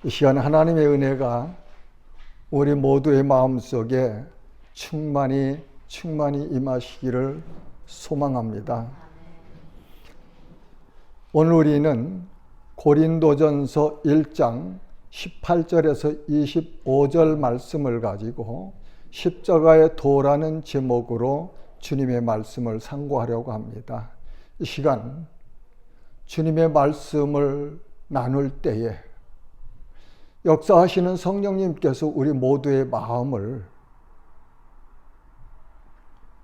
이 시간 하나님의 은혜가 우리 모두의 마음속에 충만히 임하시기를 소망합니다. 오늘 우리는 고린도전서 1장 18절에서 25절 말씀을 가지고 십자가의 도라는 제목으로 주님의 말씀을 상고하려고 합니다. 이 시간 주님의 말씀을 나눌 때에 역사하시는 성령님께서 우리 모두의 마음을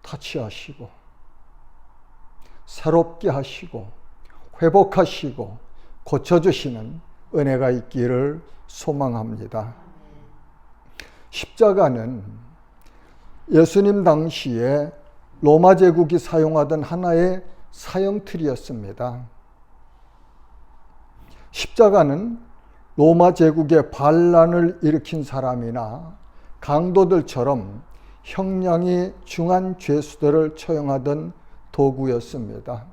터치하시고 새롭게 하시고 회복하시고 고쳐주시는 은혜가 있기를 소망합니다. 십자가는 예수님 당시에 로마 제국이 사용하던 하나의 사형틀이었습니다. 십자가는 로마 제국의 반란을 일으킨 사람이나 강도들처럼 형량이 중한 죄수들을 처형하던 도구였습니다.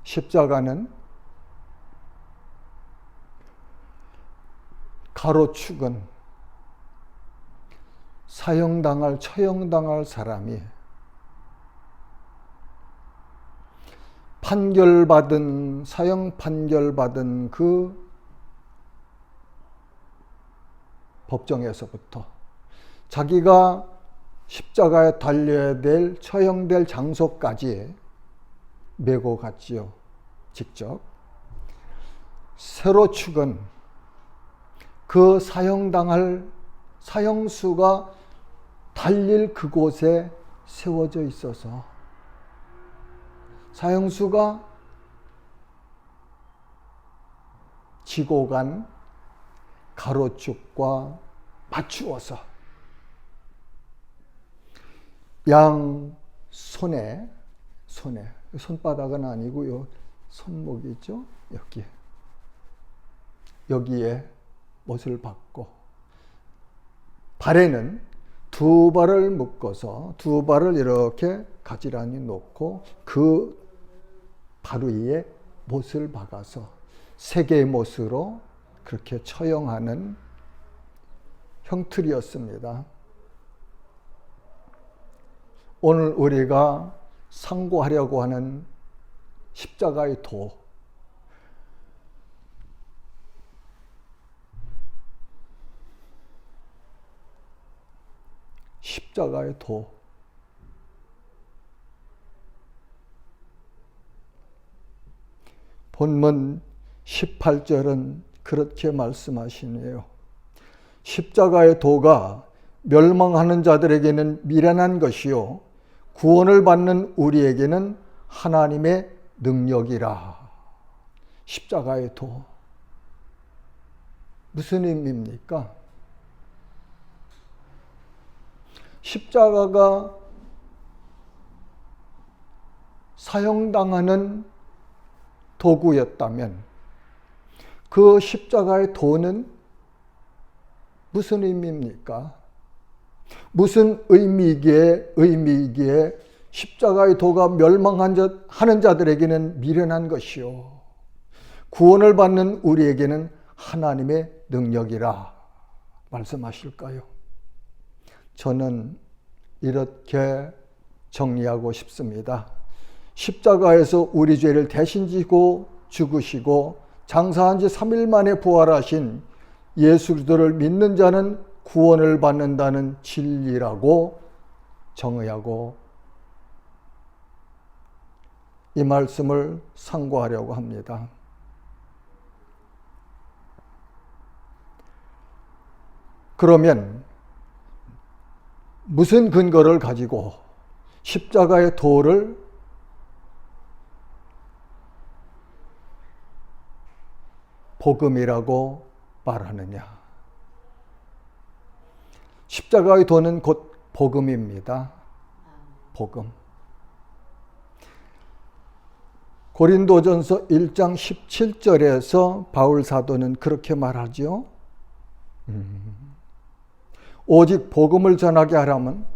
십자가는 가로축은 처형당할 사람이 사형 판결받은 그 법정에서부터 자기가 십자가에 달려야 될 처형될 장소까지 메고 갔지요. 직접. 세로축은 그 사형수가 달릴 그곳에 세워져 있어서 사형수가 지고 간 가로축과 맞추어서 양 손바닥은 아니고요. 손목이죠. 여기에 못을 박고 발에는 두 발을 묶어서 두 발을 이렇게 가지런히 놓고 그 발 위에 못을 박아서 세 개의 못으로 그렇게 처형하는 형틀이었습니다. 오늘 우리가 상고하려고 하는 십자가의 도, 십자가의 도. 본문 18절은 그렇게 말씀하시네요. 십자가의 도가 멸망하는 자들에게는 미련한 것이요 구원을 받는 우리에게는 하나님의 능력이라. 십자가의 도. 무슨 의미입니까? 십자가가 사형당하는 도구였다면 그 십자가의 도는 무슨 의미입니까? 무슨 의미이기에 십자가의 도가 멸망하는 자들에게는 미련한 것이요 구원을 받는 우리에게는 하나님의 능력이라 말씀하실까요? 저는 이렇게 정리하고 싶습니다. 십자가에서 우리 죄를 대신 지고 죽으시고 장사한 지 3일 만에 부활하신 예수 그리스도를 믿는 자는 구원을 받는다는 진리라고 정의하고 이 말씀을 상고하려고 합니다. 그러면 무슨 근거를 가지고 십자가의 도를 복음이라고 말하느냐? 십자가의 도는 곧 복음입니다. 복음. 고린도전서 1장 17절에서 바울 사도는 그렇게 말하죠. 오직 복음을 전하게 하라면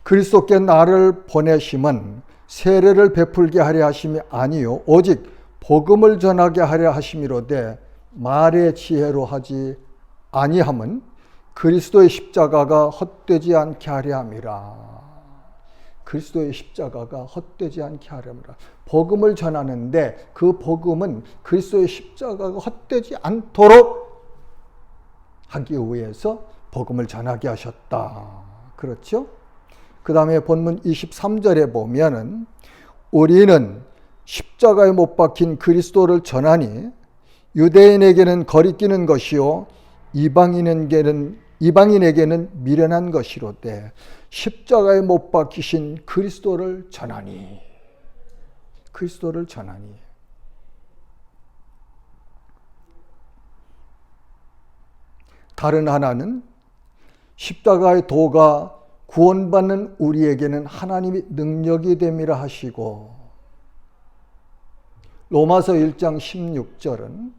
그리스도께 나를 보내심은 세례를 베풀게 하려 하심이 아니요 오직 복음을 전하게 하려 하심이로되 말의 지혜로 하지 아니함은 그리스도의 십자가가 헛되지 않게 하려 함이라. 그리스도의 십자가가 헛되지 않게 하려 함이라. 복음을 전하는데 그 복음은 그리스도의 십자가가 헛되지 않도록 하기 위해서 복음을 전하게 하셨다. 그렇죠? 그 다음에 본문 23절에 보면은 우리는 십자가에 못 박힌 그리스도를 전하니 유대인에게는 거리끼는 것이요 이방인에게는 미련한 것이로되 십자가에 못 박히신 그리스도를 전하니 다른 하나는 십자가의 도가 구원받는 우리에게는 하나님의 능력이 됨이라 하시고 로마서 1장 16절은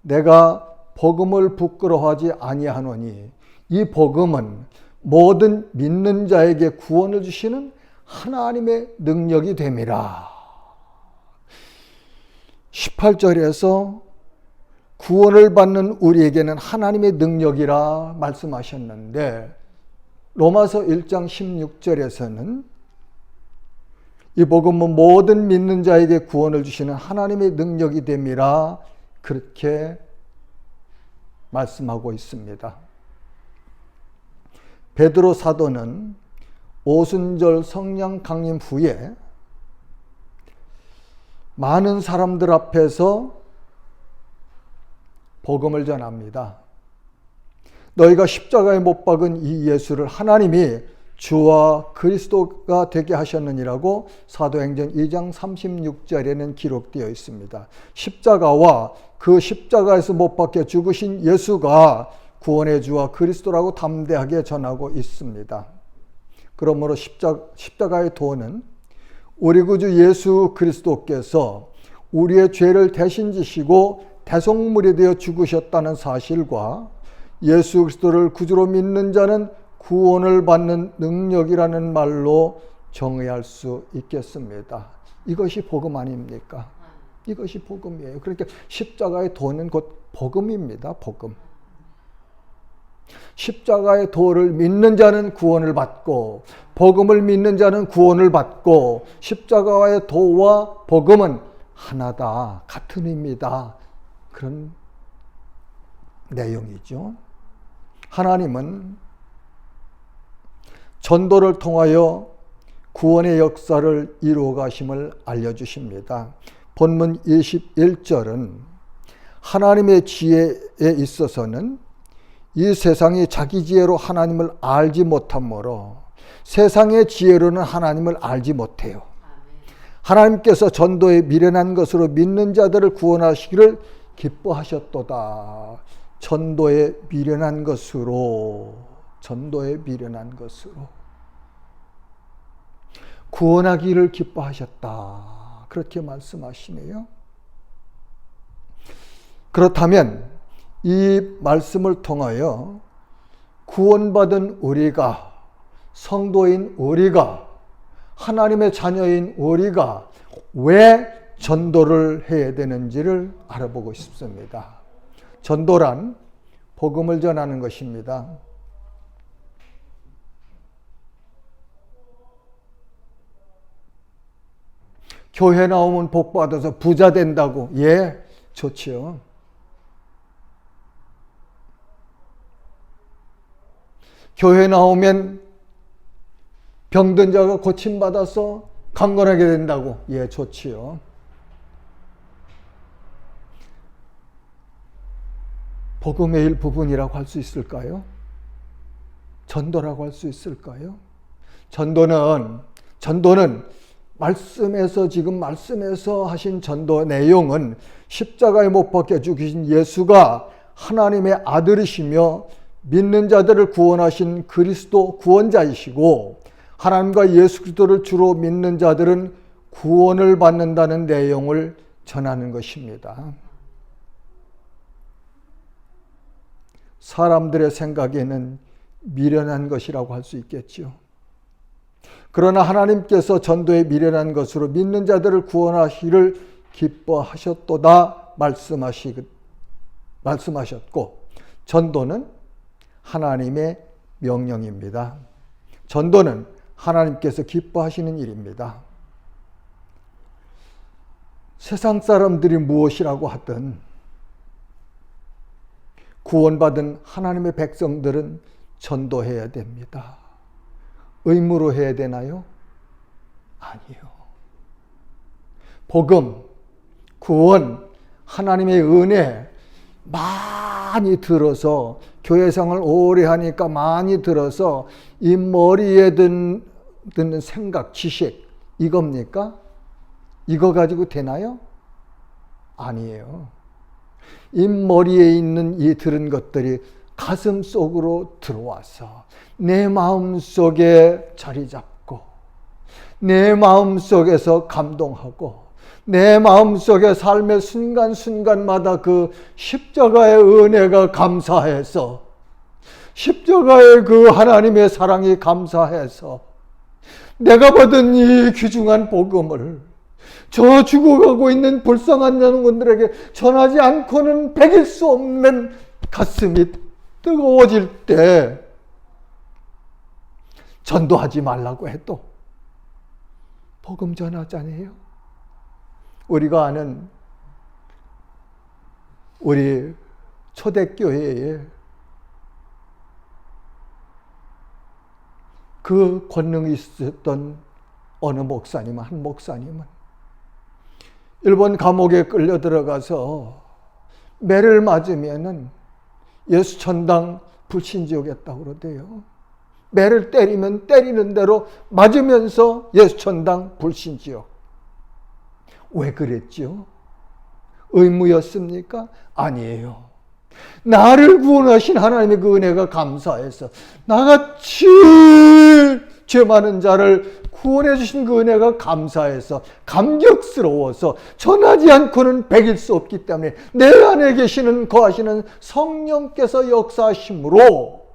내가 복음을 부끄러워하지 아니하노니 이 복음은 모든 믿는 자에게 구원을 주시는 하나님의 능력이 됨이라. 18절에서 구원을 받는 우리에게는 하나님의 능력이라 말씀하셨는데 로마서 1장 16절에서는 이 복음은 모든 믿는 자에게 구원을 주시는 하나님의 능력이 됨이라 그렇게 말씀하고 있습니다. 베드로 사도는 오순절 성령 강림 후에 많은 사람들 앞에서 복음을 전합니다. 너희가 십자가에 못 박은 이 예수를 하나님이 주와 그리스도가 되게 하셨느니라고 사도행전 2장 36절에는 기록되어 있습니다. 십자가와 그 십자가에서 못 박혀 죽으신 예수가 구원의 주와 그리스도라고 담대하게 전하고 있습니다. 그러므로 십자가의 도는 우리 구주 예수 그리스도께서 우리의 죄를 대신 지시고 대속물이 되어 죽으셨다는 사실과 예수 그리스도를 구주로 믿는 자는 구원을 받는 능력이라는 말로 정의할 수 있겠습니다. 이것이 복음 아닙니까? 이것이 복음이에요. 그러니까 십자가의 도는 곧 복음입니다. 복음. 십자가의 도를 믿는 자는 구원을 받고 복음을 믿는 자는 구원을 받고 십자가의 도와 복음은 하나다. 같은 의미다. 그런 내용이죠. 하나님은 전도를 통하여 구원의 역사를 이루어 가심을 알려주십니다. 본문 21절은 하나님의 지혜에 있어서는 이 세상이 자기 지혜로 하나님을 알지 못하므로 세상의 지혜로는 하나님을 알지 못해요. 하나님께서 전도에 미련한 것으로 믿는 자들을 구원하시기를 기뻐하셨도다. 전도에 미련한 것으로 구원하기를 기뻐하셨다. 그렇게 말씀하시네요. 그렇다면 이 말씀을 통하여 구원받은 우리가, 성도인 우리가, 하나님의 자녀인 우리가 왜 전도를 해야 되는지를 알아보고 싶습니다. 전도란 복음을 전하는 것입니다. 교회 나오면 복 받아서 부자 된다고. 예, 좋지요. 교회 나오면 병든 자가 고침받아서 강건하게 된다고. 예, 좋지요. 복음의 일부분이라고 할 수 있을까요? 전도라고 할 수 있을까요? 전도는 지금 말씀에서 하신 전도 내용은 십자가에 못 박혀 죽으신 예수가 하나님의 아들이시며 믿는 자들을 구원하신 그리스도 구원자이시고 하나님과 예수 그리스도를 주로 믿는 자들은 구원을 받는다는 내용을 전하는 것입니다. 사람들의 생각에는 미련한 것이라고 할 수 있겠죠. 그러나 하나님께서 전도에 미련한 것으로 믿는 자들을 구원하시기를 기뻐하셨도다 말씀하셨고, 전도는 하나님의 명령입니다. 전도는 하나님께서 기뻐하시는 일입니다. 세상 사람들이 무엇이라고 하든 구원받은 하나님의 백성들은 전도해야 됩니다. 의무로 해야 되나요? 아니요. 복음, 구원, 하나님의 은혜 많이 들어서, 교회 생활 오래 하니까 많이 들어서 이 머리에 드는 생각, 지식 이겁니까? 이거 가지고 되나요? 아니에요. 이 머리에 있는 이 들은 것들이 가슴 속으로 들어와서 내 마음 속에 자리 잡고, 내 마음 속에서 감동하고, 내 마음 속에 삶의 순간순간마다 그 십자가의 은혜가 감사해서, 십자가의 그 하나님의 사랑이 감사해서 내가 받은 이 귀중한 복음을 저 죽어가고 있는 불쌍한 영혼들에게 전하지 않고는 배길 수 없는 가슴이 뜨거워질 때, 전도하지 말라고 해도 복음 전하잖아요. 우리가 아는 우리 초대교회에 그 권능이 있었던 어느 목사님, 한 목사님은 일본 감옥에 끌려 들어가서 매를 맞으면은 예수천당 불신지옥했다고 그러대요. 매를 때리면 때리는 대로 맞으면서 예수천당 불신지옥. 왜 그랬죠? 의무였습니까? 아니에요. 나를 구원하신 하나님의 그 은혜가 감사해서, 나같이 죄 많은 자를 구원해 주신 그 은혜가 감사해서, 감격스러워서 전하지 않고는 배길 수 없기 때문에 내 안에 계시는 거하시는 성령께서 역사하심으로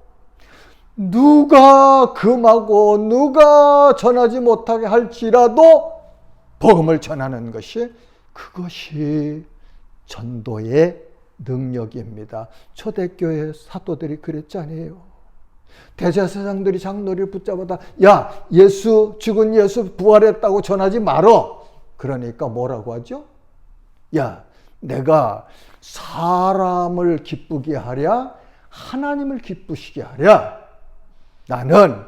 누가 금하고 누가 전하지 못하게 할지라도 복음을 전하는 것이, 그것이 전도의 능력입니다. 초대교회 사도들이 그랬잖아요. 대제사장들이 장로를 붙잡아다, 야, 예수, 죽은 예수 부활했다고 전하지 말어. 그러니까 뭐라고 하죠? 야, 내가 사람을 기쁘게 하랴 하나님을 기쁘시게 하랴. 나는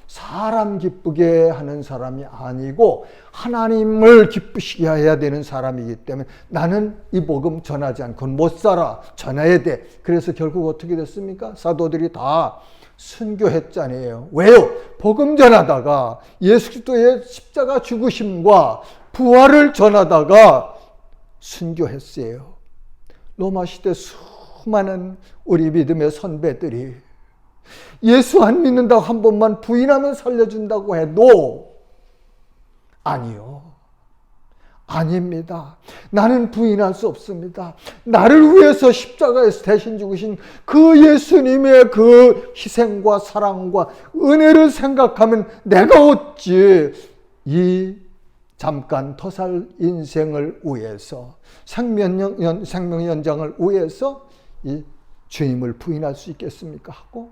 사람 기쁘게 하는 사람이 아니고 하나님을 기쁘시게 해야 되는 사람이기 때문에 나는 이 복음 전하지 않고는 못 살아. 전해야 돼. 그래서 결국 어떻게 됐습니까? 사도들이 다 순교했잖아요. 왜요? 복음 전하다가 예수 그리스도의 십자가 죽으심과 부활을 전하다가 순교했어요. 로마 시대 수많은 우리 믿음의 선배들이 예수 안 믿는다고 한 번만 부인하면 살려준다고 해도 아니요. 아닙니다. 나는 부인할 수 없습니다. 나를 위해서 십자가에서 대신 죽으신 그 예수님의 그 희생과 사랑과 은혜를 생각하면 내가 어찌 이 잠깐 더 살 인생을 위해서, 생명 연장을 위해서 이 주님을 부인할 수 있겠습니까? 하고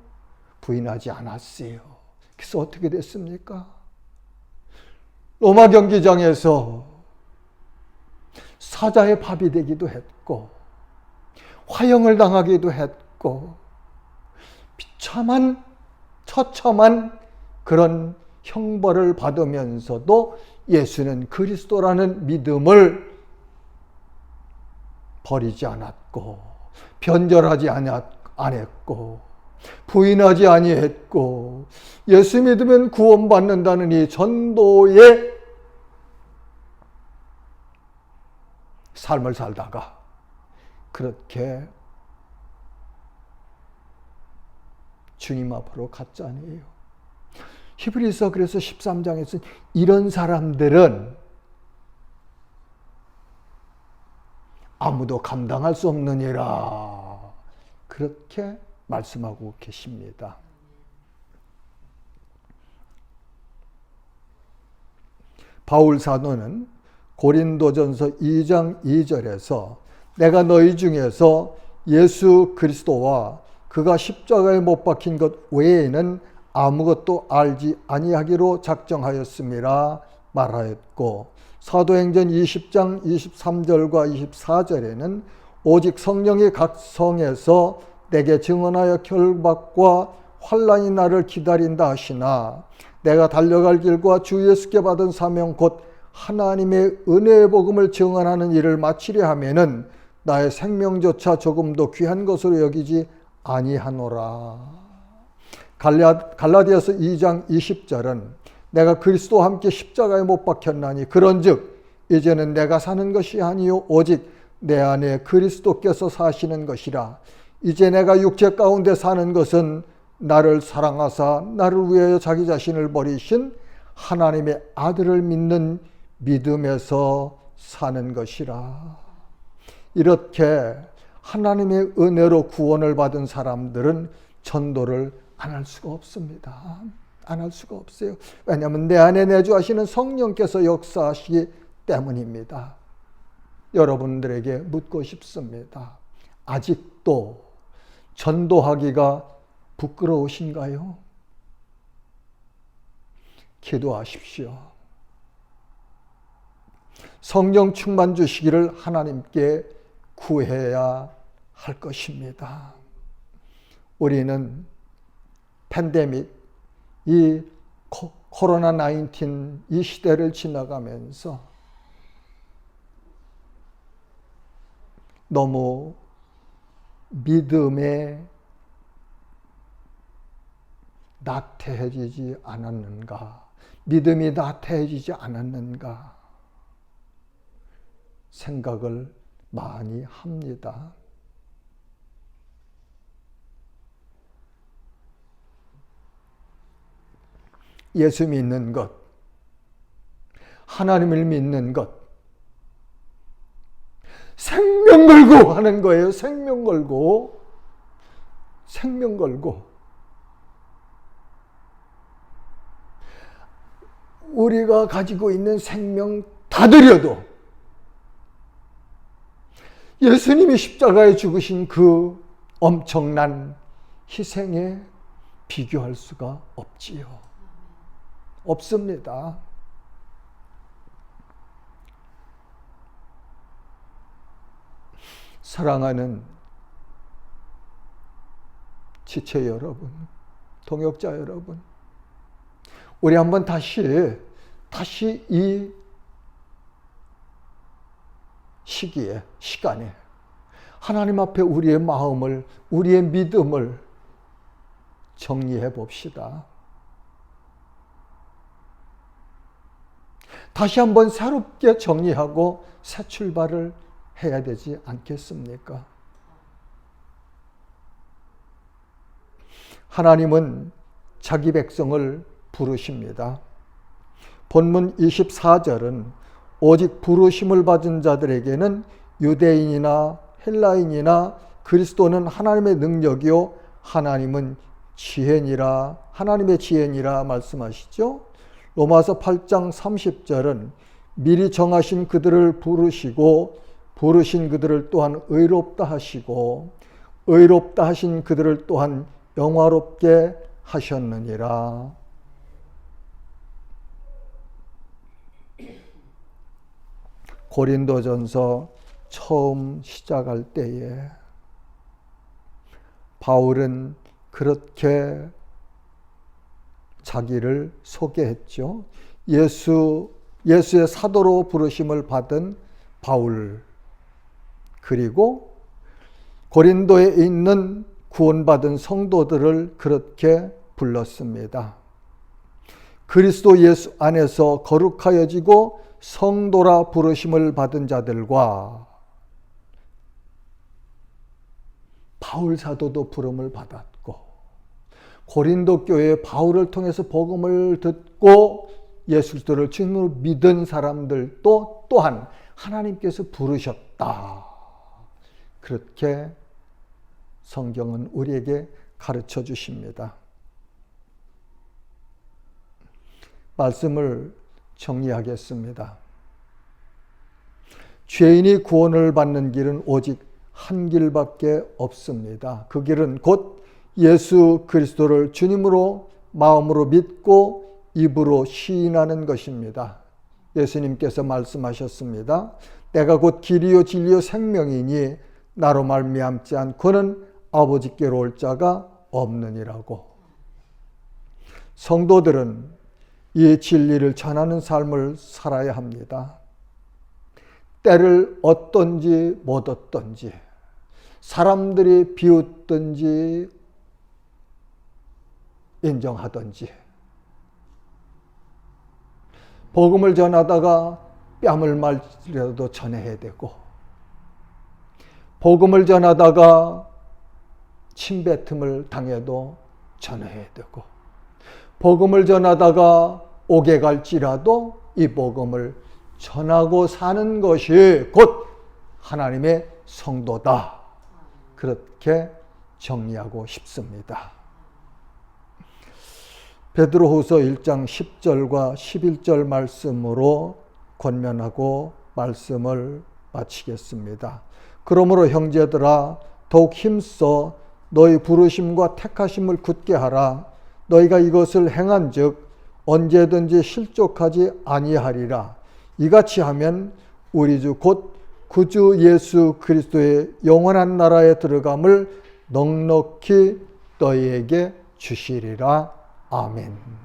부인하지 않았어요. 그래서 어떻게 됐습니까? 로마 경기장에서 사자의 밥이 되기도 했고, 화형을 당하기도 했고, 비참한 처참한 그런 형벌을 받으면서도 예수는 그리스도라는 믿음을 버리지 않았고, 변절하지 않았고, 부인하지 아니했고, 예수 믿으면 구원받는다는 이 전도의 삶을 살다가 그렇게 주님 앞으로 갔잖아요. 히브리서 그래서 13장에서 이런 사람들은 아무도 감당할 수 없느니라 그렇게 말씀하고 계십니다. 바울 사도는 고린도전서 2장 2절에서 내가 너희 중에서 예수 그리스도와 그가 십자가에 못 박힌 것 외에는 아무것도 알지 아니하기로 작정하였음이라 말하였고, 사도행전 20장 23절과 24절에는 오직 성령이 각 성에서 내게 증언하여 결박과 환난이 나를 기다린다 하시나 내가 달려갈 길과 주 예수께 받은 사명 곧 하나님의 은혜의 복음을 증언하는 일을 마치려 하면은 나의 생명조차 조금도 귀한 것으로 여기지 아니하노라. 갈라디아서 2장 20절은 내가 그리스도와 함께 십자가에 못 박혔나니 그런즉 이제는 내가 사는 것이 아니요 오직 내 안에 그리스도께서 사시는 것이라. 이제 내가 육체 가운데 사는 것은 나를 사랑하사 나를 위하여 자기 자신을 버리신 하나님의 아들을 믿는 믿음에서 사는 것이라. 이렇게 하나님의 은혜로 구원을 받은 사람들은 전도를 안 할 수가 없습니다. 안 할 수가 없어요. 왜냐하면 내 안에 내주하시는 성령께서 역사하시기 때문입니다. 여러분들에게 묻고 싶습니다. 아직도 전도하기가 부끄러우신가요? 기도하십시오. 성령 충만 주시기를 하나님께 구해야 할 것입니다. 우리는 팬데믹, 이 코로나 19 이 시대를 지나가면서 너무 믿음에 나태해지지 않았는가? 믿음이 나태해지지 않았는가? 생각을 많이 합니다. 예수 믿는 것, 하나님을 믿는 것, 생명 걸고 하는 거예요. 생명 걸고. 생명 걸고. 우리가 가지고 있는 생명 다 드려도 예수님이 십자가에 죽으신 그 엄청난 희생에 비교할 수가 없지요. 없습니다. 사랑하는 지체 여러분, 동역자 여러분, 우리 한번 다시 이 시간에 하나님 앞에 우리의 마음을, 우리의 믿음을 정리해 봅시다. 다시 한번 새롭게 정리하고 새 출발을 해야 되지 않겠습니까? 하나님은 자기 백성을 부르십니다. 본문 24절은 오직 부르심을 받은 자들에게는 유대인이나 헬라인이나 그리스도는 하나님의 능력이요 하나님은 지혜니라, 하나님의 지혜니라 말씀하시죠. 로마서 8장 30절은 미리 정하신 그들을 부르시고 부르신 그들을 또한 의롭다 하시고 의롭다 하신 그들을 또한 영화롭게 하셨느니라. 고린도전서 처음 시작할 때에 바울은 그렇게 자기를 소개했죠. 예수의 사도로 부르심을 받은 바울, 그리고 고린도에 있는 구원받은 성도들을 그렇게 불렀습니다. 그리스도 예수 안에서 거룩하여지고 성도라 부르심을 받은 자들과 바울 사도도 부름을 받았고 고린도 교회에 바울을 통해서 복음을 듣고 예수 그리스도를 주님으로 믿은 사람들도 또한 하나님께서 부르셨다. 그렇게 성경은 우리에게 가르쳐 주십니다. 말씀을 정리하겠습니다. 죄인이 구원을 받는 길은 오직 한 길밖에 없습니다. 그 길은 곧 예수 그리스도를 주님으로 마음으로 믿고 입으로 시인하는 것입니다. 예수님께서 말씀하셨습니다. 내가 곧 길이요 진리요 생명이니 나로 말미암지 않고는 아버지께로 올 자가 없느니라고. 성도들은 이 진리를 전하는 삶을 살아야 합니다. 때를 얻든지 못 얻든지, 사람들이 비웃든지 인정하든지, 복음을 전하다가 뺨을 말리라도 전해야 되고, 복음을 전하다가 침뱉음을 당해도 전해야 되고, 복음을 전하다가 옥에 갈지라도 이 복음을 전하고 사는 것이 곧 하나님의 성도다. 그렇게 정리하고 싶습니다. 베드로후서 1장 10절과 11절 말씀으로 권면하고 말씀을 마치겠습니다. 그러므로 형제들아 더욱 힘써 너희 부르심과 택하심을 굳게 하라. 너희가 이것을 행한즉 언제든지 실족하지 아니하리라. 이같이 하면 우리 주 곧 구주 예수 그리스도의 영원한 나라에 들어감을 넉넉히 너희에게 주시리라. 아멘.